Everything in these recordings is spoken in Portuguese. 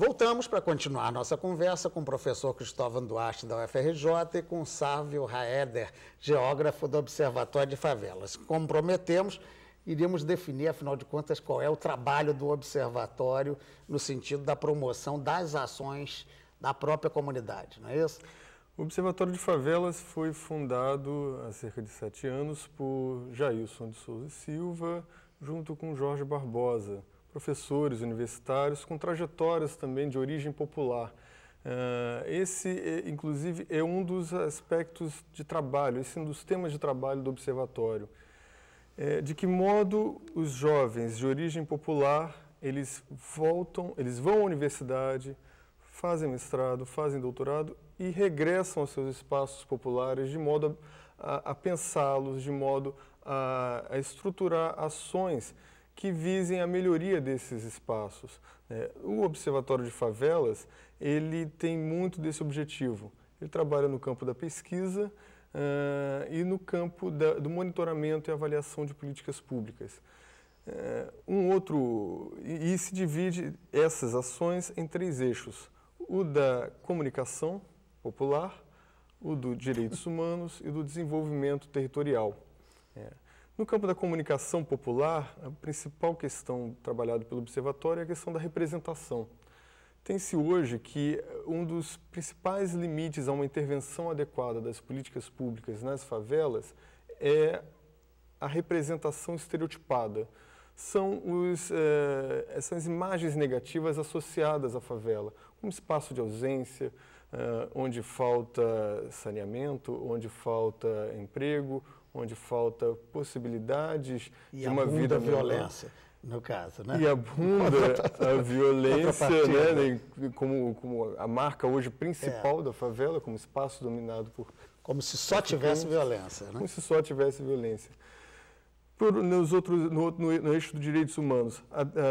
Voltamos para continuar a nossa conversa com o professor Cristóvão Duarte, da UFRJ, e com Sávio Raeder, geógrafo do Observatório de Favelas. Como prometemos, iríamos definir, afinal de contas, qual é o trabalho do observatório no sentido da promoção das ações da própria comunidade, não é isso? O Observatório de Favelas foi fundado há cerca de 7 anos por Jailson de Souza e Silva, junto com Jorge Barbosa, professores universitários com trajetórias também de origem popular. Esse, inclusive, é um dos aspectos de trabalho, esse é um dos temas de trabalho do Observatório. De que modo os jovens de origem popular, eles vão à universidade, fazem mestrado, fazem doutorado e regressam aos seus espaços populares de modo a pensá-los, de modo a estruturar ações que visem a melhoria desses espaços. O Observatório de Favelas, ele tem muito desse objetivo. Ele trabalha no campo da pesquisa e no campo do monitoramento e avaliação de políticas públicas. E se divide essas ações em 3 eixos: o da comunicação popular, o do direitos humanos e do desenvolvimento territorial. No campo da comunicação popular, a principal questão trabalhada pelo Observatório é a questão da representação. Tem-se hoje que um dos principais limites a uma intervenção adequada das políticas públicas nas favelas é a representação estereotipada. São essas imagens negativas associadas à favela, como espaço de ausência, onde falta saneamento, onde falta emprego, onde falta possibilidades de uma vida melhor. Violência, no caso, né? E abunda a violência, né, como a marca hoje principal da favela, como espaço dominado por... Como se só tivesse violência, né? Como se só tivesse violência. No eixo dos direitos humanos,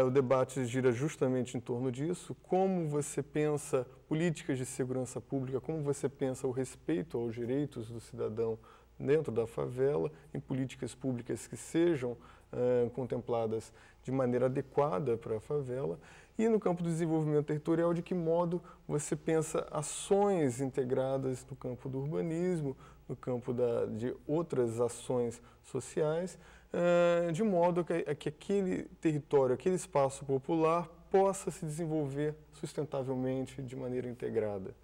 o debate gira justamente em torno disso. Como você pensa políticas de segurança pública, como você pensa o respeito aos direitos do cidadão dentro da favela, em políticas públicas que sejam contempladas de maneira adequada para a favela. E no campo do desenvolvimento territorial, de que modo você pensa ações integradas no campo do urbanismo, no campo de outras ações sociais, de modo que aquele território, aquele espaço popular possa se desenvolver sustentavelmente de maneira integrada.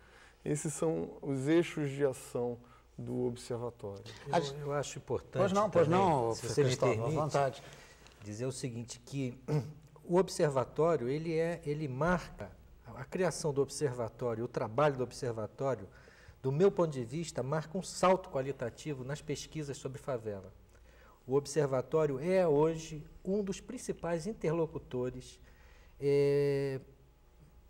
Esses são os eixos de ação do Observatório. Eu acho importante, pois não, se você me permite, à vontade, dizer o seguinte, que o Observatório, ele marca a criação do Observatório, o trabalho do Observatório, do meu ponto de vista, marca um salto qualitativo nas pesquisas sobre favela. O Observatório é hoje um dos principais interlocutores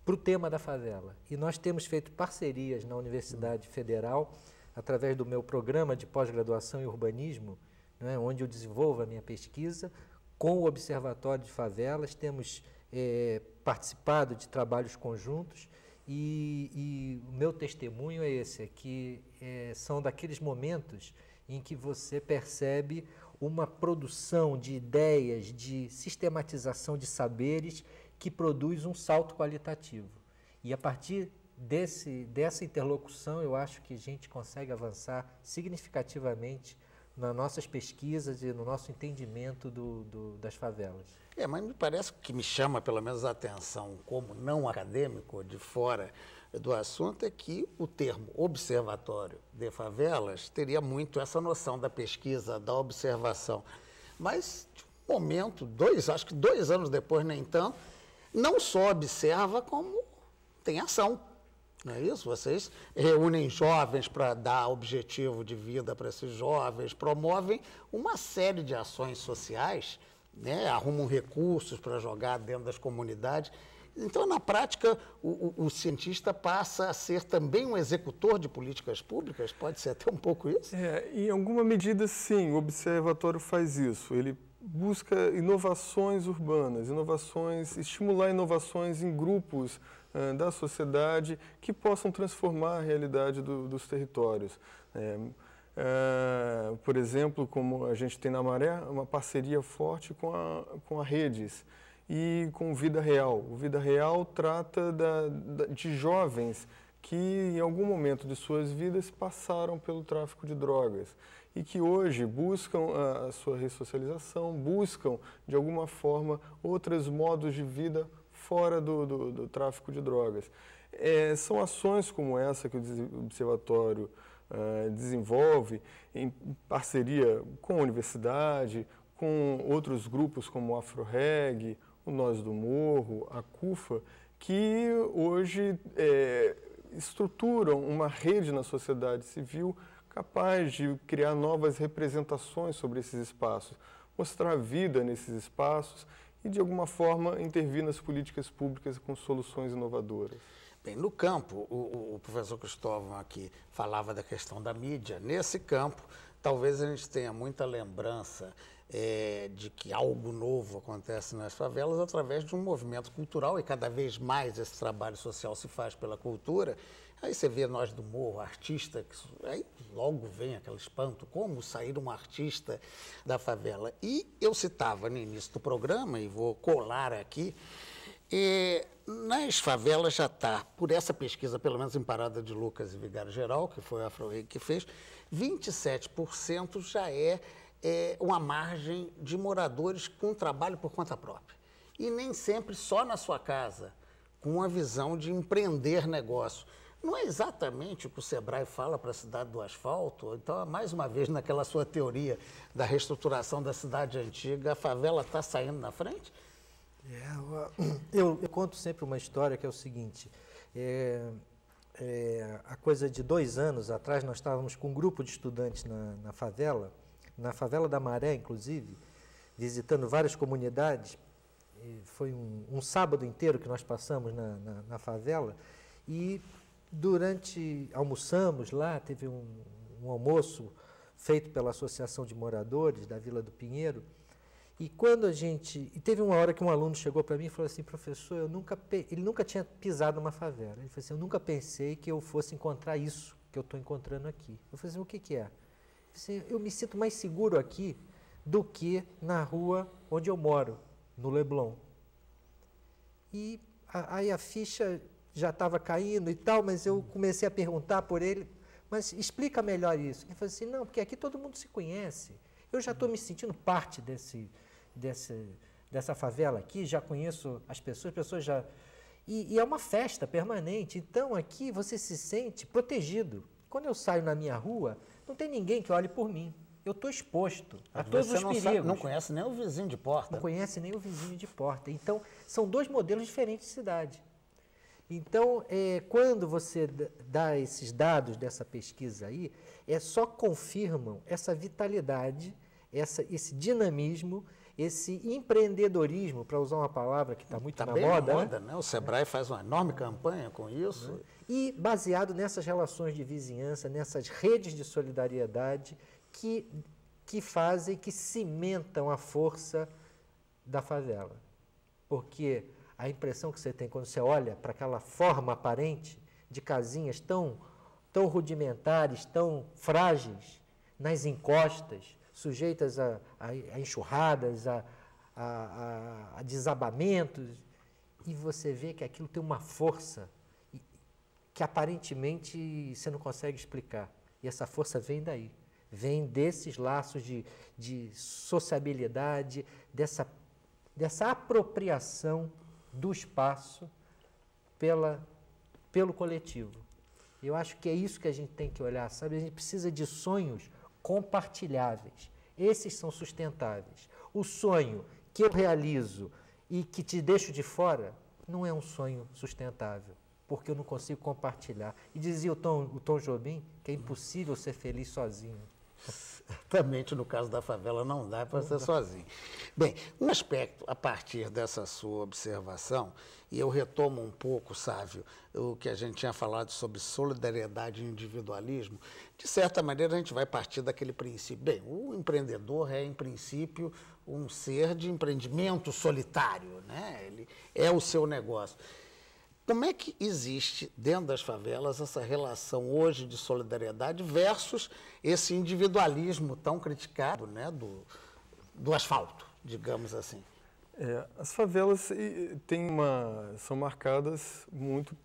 para o tema da favela. E nós temos feito parcerias na Universidade Federal, através do meu programa de pós-graduação em urbanismo, né, onde eu desenvolvo a minha pesquisa, com o Observatório de Favelas, temos participado de trabalhos conjuntos e o meu testemunho é esse, que são daqueles momentos em que você percebe uma produção de ideias, de sistematização de saberes que produz um salto qualitativo. E a partir dessa interlocução, eu acho que a gente consegue avançar significativamente nas nossas pesquisas e no nosso entendimento das favelas. Mas me parece que me chama pelo menos a atenção, como não acadêmico, de fora do assunto, é que o termo Observatório de Favelas teria muito essa noção da pesquisa, da observação. Mas, de um momento, acho que 2 anos depois, nem tanto, não só observa, como tem ação. Não é isso? Vocês reúnem jovens para dar objetivo de vida para esses jovens, promovem uma série de ações sociais, né? Arrumam recursos para jogar dentro das comunidades. Então, na prática, o cientista passa a ser também um executor de políticas públicas? Pode ser até um pouco isso? Em alguma medida, sim, o Observatório faz isso. Ele busca inovações urbanas, estimular inovações em grupos da sociedade que possam transformar a realidade dos territórios. Por exemplo, como a gente tem na Maré, uma parceria forte com a Redes. e com Vida Real. O Vida Real trata de jovens que em algum momento de suas vidas passaram pelo tráfico de drogas e que hoje buscam a sua ressocialização, buscam de alguma forma outros modos de vida fora do tráfico de drogas. São ações como essa que o Observatório desenvolve em parceria com a universidade, com outros grupos como o AfroReg, o Nós do Morro, a CUFA, que hoje estruturam uma rede na sociedade civil capaz de criar novas representações sobre esses espaços, mostrar vida nesses espaços e, de alguma forma, intervir nas políticas públicas com soluções inovadoras. Bem, no campo, o professor Cristóvão aqui falava da questão da mídia. Nesse campo, talvez a gente tenha muita lembrança de que algo novo acontece nas favelas através de um movimento cultural, e cada vez mais esse trabalho social se faz pela cultura. Aí você vê Nós do Morro, artista, aí logo vem aquele espanto, como sair um artista da favela. E eu citava no início do programa, e vou colar aqui, nas favelas já está, por essa pesquisa, pelo menos em Parada de Lucas e Vigário Geral, que foi a AfroReg que fez, 27% já é uma margem de moradores com trabalho por conta própria. E nem sempre só na sua casa, com a visão de empreender negócio. Não é exatamente o que o Sebrae fala para a cidade do asfalto? Então, mais uma vez, naquela sua teoria da reestruturação da cidade antiga, a favela está saindo na frente? Eu conto sempre uma história que é o seguinte, há coisa de 2 anos atrás nós estávamos com um grupo de estudantes na favela da Maré, inclusive, visitando várias comunidades. Foi um sábado inteiro que nós passamos na favela e almoçamos lá, teve um almoço feito pela Associação de Moradores da Vila do Pinheiro. E teve uma hora que um aluno chegou para mim e falou assim: professor, ele nunca tinha pisado numa favela. Ele falou assim: eu nunca pensei que eu fosse encontrar isso que eu estou encontrando aqui. Eu falei assim: o que é? Ele falou assim: eu me sinto mais seguro aqui do que na rua onde eu moro, no Leblon. E aí a ficha já estava caindo e tal, mas eu comecei a perguntar por ele, mas explica melhor isso. Ele falou assim: não, porque aqui todo mundo se conhece. Eu já estou me sentindo parte dessa favela aqui, já conheço as pessoas já... E é uma festa permanente, então aqui você se sente protegido. Quando eu saio na minha rua, não tem ninguém que olhe por mim. Eu estou exposto a todos os perigos. Não conhece nem o vizinho de porta. Não conhece nem o vizinho de porta. Então, são 2 modelos diferentes de cidade. Então, quando você dá esses dados dessa pesquisa aí, só confirmam essa vitalidade, esse dinamismo, esse empreendedorismo, para usar uma palavra que está muito na moda. Né? O Sebrae faz uma enorme campanha com isso. E baseado nessas relações de vizinhança, nessas redes de solidariedade que fazem, que cimentam a força da favela. Porque a impressão que você tem quando você olha para aquela forma aparente de casinhas tão rudimentares, tão frágeis, nas encostas, sujeitas a enxurradas, a desabamentos, e você vê que aquilo tem uma força que aparentemente você não consegue explicar. E essa força vem daí, vem desses laços de sociabilidade, dessa apropriação do espaço pelo coletivo. Eu acho que é isso que a gente tem que olhar, sabe? A gente precisa de sonhos compartilháveis. Esses são sustentáveis. O sonho que eu realizo e que te deixo de fora não é um sonho sustentável, porque eu não consigo compartilhar. E dizia o Tom Jobim que é impossível ser feliz sozinho. Exatamente, no caso da favela não dá para ser sozinho. Bem, um aspecto a partir dessa sua observação, e eu retomo um pouco, Sávio, o que a gente tinha falado sobre solidariedade e individualismo, de certa maneira a gente vai partir daquele princípio. Bem, o empreendedor é, em princípio, um ser de empreendimento solitário, né? Ele é o seu negócio. Como é que existe dentro das favelas essa relação hoje de solidariedade versus esse individualismo tão criticado, né, do asfalto, digamos assim? As favelas são marcadas muito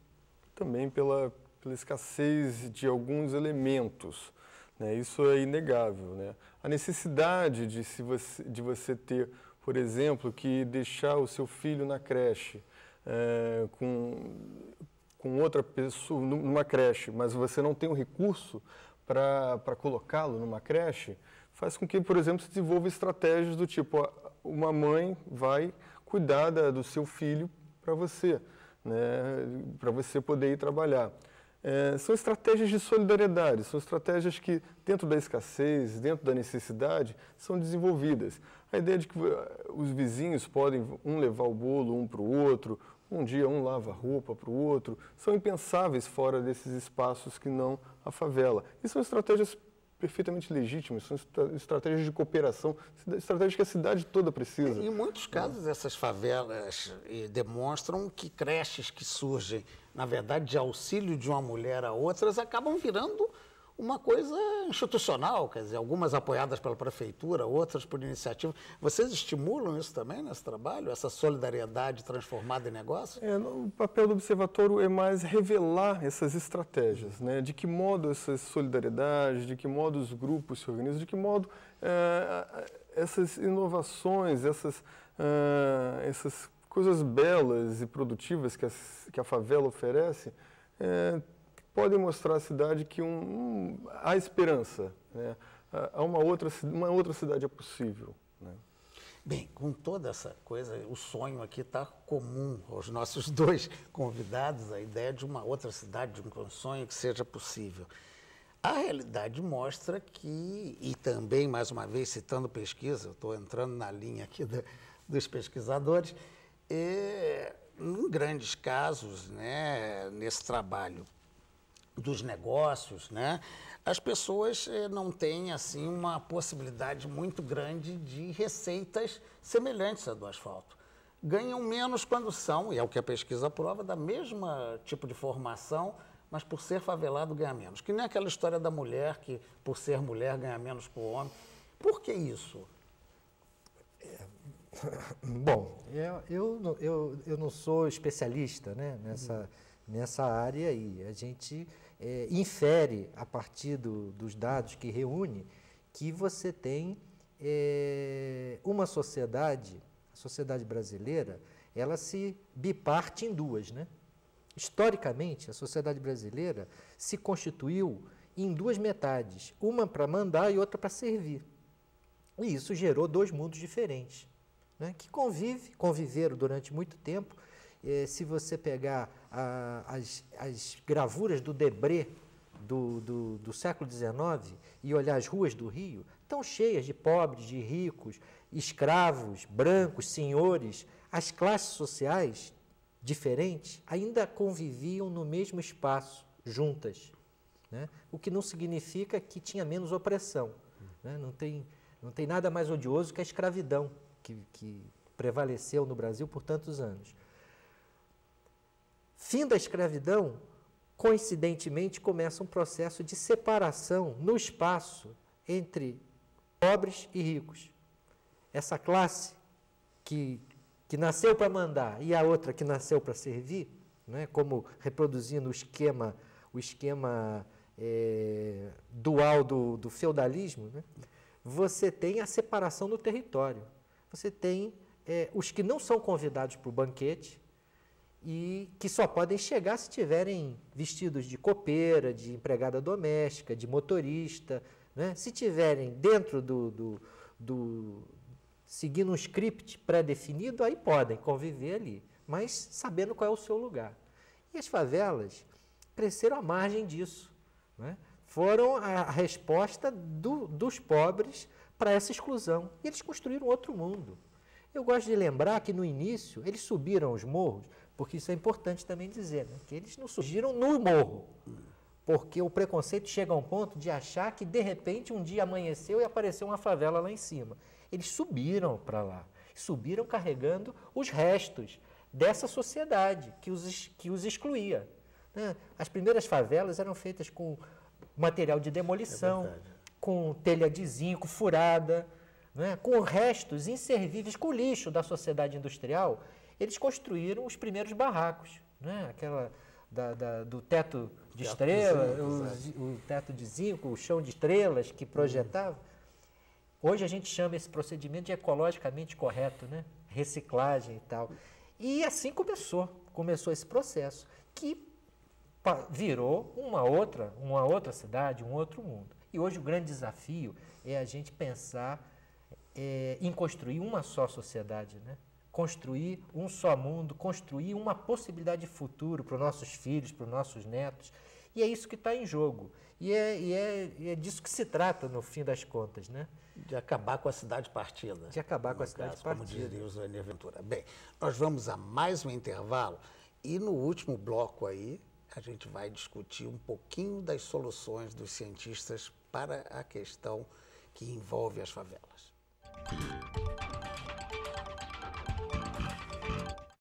também pela escassez de alguns elementos, né? Isso é inegável, né? A necessidade de você ter, por exemplo, que deixar o seu filho na creche com outra pessoa, numa creche, mas você não tem o recurso para colocá-lo numa creche, faz com que, por exemplo, se desenvolva estratégias do tipo, uma mãe vai cuidar do seu filho para você, né, para você poder ir trabalhar. São estratégias de solidariedade, são estratégias que, dentro da escassez, dentro da necessidade, são desenvolvidas. A ideia de que os vizinhos podem um levar o bolo um para o outro, um dia um lava a roupa para o outro, são impensáveis fora desses espaços que não a favela. E são estratégias perfeitamente legítimas, são estratégias de cooperação, estratégias que a cidade toda precisa. Em muitos casos, essas favelas demonstram que creches que surgem, na verdade, de auxílio de uma mulher a outras, acabam virando uma coisa institucional, quer dizer, algumas apoiadas pela prefeitura, outras por iniciativa. Vocês estimulam isso também nesse trabalho, essa solidariedade transformada em negócio? O papel do observatório é mais revelar essas estratégias, né? De que modo essas solidariedades, de que modo os grupos se organizam, de que modo essas inovações, essas coisas belas e produtivas que a favela oferece, podem mostrar à cidade que há esperança, né? Uma outra cidade é possível, né? Bem, com toda essa coisa, o sonho aqui está comum aos nossos dois convidados, a ideia de uma outra cidade, de um sonho que seja possível. A realidade mostra que, e também, mais uma vez, citando pesquisa, eu estou entrando na linha aqui dos pesquisadores, em grandes casos, né, nesse trabalho dos negócios, né, as pessoas não têm assim uma possibilidade muito grande de receitas semelhantes à do asfalto. Ganham menos quando são, e é o que a pesquisa prova, da mesma tipo de formação, mas por ser favelado ganha menos. Que nem aquela história da mulher que, por ser mulher, ganha menos que o homem. Por que isso? Bom, eu não sou especialista, né, nessa área aí. A gente infere, a partir dos dados que reúne, que você tem uma sociedade, a sociedade brasileira, ela se biparte em duas, né? Historicamente, a sociedade brasileira se constituiu em duas metades, uma para mandar e outra para servir. E isso gerou dois mundos diferentes, né, que conviveram durante muito tempo. Se você pegar as gravuras do Debré do século XIX e olhar as ruas do Rio, estão cheias de pobres, de ricos, escravos, brancos, senhores. As classes sociais diferentes ainda conviviam no mesmo espaço, juntas, né? O que não significa que tinha menos opressão, né? Não tem nada mais odioso que a escravidão que prevaleceu no Brasil por tantos anos. Fim da escravidão, coincidentemente, começa um processo de separação no espaço entre pobres e ricos. Essa classe que nasceu para mandar e a outra que nasceu para servir, né, como reproduzindo o esquema dual do feudalismo, né, você tem a separação do território. Você tem os que não são convidados para o banquete, e que só podem chegar se estiverem vestidos de copeira, de empregada doméstica, de motorista, né? Se tiverem dentro seguindo um script pré-definido, aí podem conviver ali, mas sabendo qual é o seu lugar. E as favelas cresceram à margem disso, né? Foram a resposta dos pobres para essa exclusão. E eles construíram outro mundo. Eu gosto de lembrar que, no início, eles subiram os morros, porque isso é importante também dizer, né, que eles não surgiram no morro, porque o preconceito chega a um ponto de achar que, de repente, um dia amanheceu e apareceu uma favela lá em cima. Eles subiram para lá, subiram carregando os restos dessa sociedade que os excluía, né? As primeiras favelas eram feitas com material de demolição, com telha de zinco furada. né, com restos inservíveis, com lixo da sociedade industrial, eles construíram os primeiros barracos, né, aquela do teto de estrela, o teto de zinco, o chão de estrelas que projetava. Hoje a gente chama esse procedimento de ecologicamente correto, né? Reciclagem e tal. E assim começou esse processo, que virou uma outra cidade, um outro mundo. E hoje o grande desafio é a gente pensar em construir uma só sociedade, né? Construir um só mundo, construir uma possibilidade de futuro para os nossos filhos, para os nossos netos. E é isso que está em jogo. E é disso que se trata, no fim das contas, né? De acabar com a cidade partida. De acabar com a cidade partida. Como diria o Zé Ventura. Bem, nós vamos a mais um intervalo e no último bloco aí a gente vai discutir um pouquinho das soluções dos cientistas para a questão que envolve as favelas.